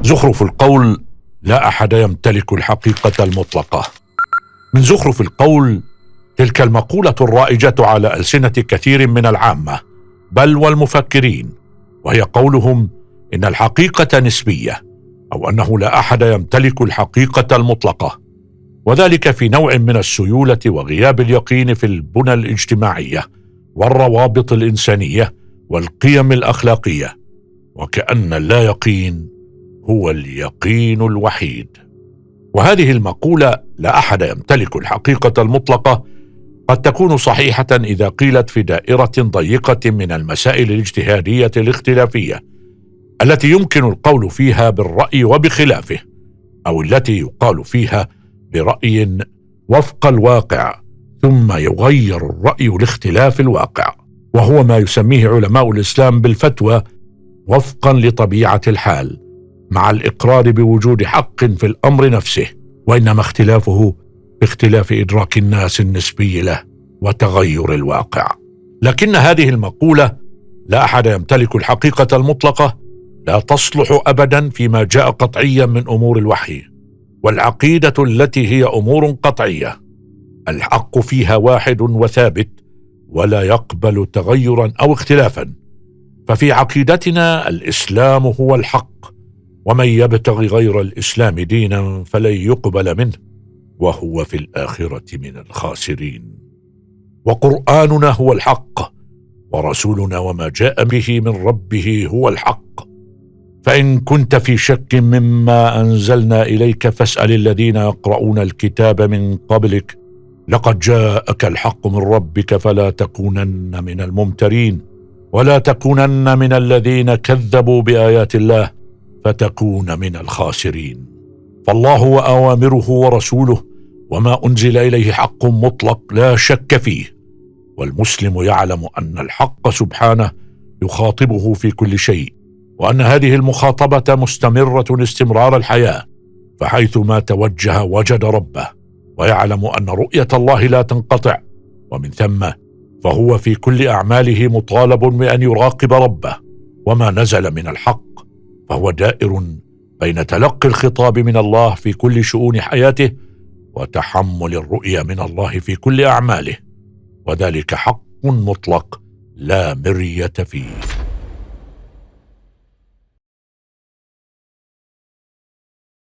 زخرف القول: لا أحد يمتلك الحقيقة المطلقة. من زخرف القول تلك المقولة الرائجة على ألسنة كثير من العامة بل والمفكرين، وهي قولهم إن الحقيقة نسبية، أو أنه لا أحد يمتلك الحقيقة المطلقة، وذلك في نوع من السيولة وغياب اليقين في البنى الاجتماعية والروابط الإنسانية والقيم الأخلاقية، وكأن اللا يقين هو اليقين الوحيد. وهذه المقولة لا أحد يمتلك الحقيقة المطلقة قد تكون صحيحة إذا قيلت في دائرة ضيقة من المسائل الاجتهادية الاختلافية التي يمكن القول فيها بالرأي وبخلافه، أو التي يقال فيها برأي وفق الواقع ثم يغير الرأي لاختلاف الواقع، وهو ما يسميه علماء الإسلام بالفتوى وفقا لطبيعة الحال، مع الإقرار بوجود حق في الأمر نفسه، وإنما اختلافه باختلاف إدراك الناس النسبي له وتغير الواقع. لكن هذه المقولة لا أحد يمتلك الحقيقة المطلقة لا تصلح أبدا فيما جاء قطعيا من أمور الوحي والعقيدة التي هي أمور قطعية الحق فيها واحد وثابت ولا يقبل تغيرا أو اختلافا. ففي عقيدتنا الإسلام هو الحق، ومن يبتغي غير الإسلام دينا فلن يقبل منه وهو في الآخرة من الخاسرين. وقرآننا هو الحق، ورسولنا وما جاء به من ربه هو الحق. فإن كنت في شك مما أنزلنا إليك فاسأل الذين يقرؤون الكتاب من قبلك لقد جاءك الحق من ربك فلا تكونن من الممترين ولا تكونن من الذين كذبوا بآيات الله فتكون من الخاسرين. فالله وأوامره ورسوله وما أنزل إليه حق مطلق لا شك فيه، والمسلم يعلم أن الحق سبحانه يخاطبه في كل شيء، وأن هذه المخاطبة مستمرة استمرار الحياة، فحيثما توجه وجد ربه، ويعلم أن رؤية الله لا تنقطع، ومن ثم فهو في كل أعماله مطالب بأن يراقب ربه. وما نزل من الحق فهو دائر بين تلقي الخطاب من الله في كل شؤون حياته وتحمل الرؤية من الله في كل أعماله، وذلك حق مطلق لا مرية فيه.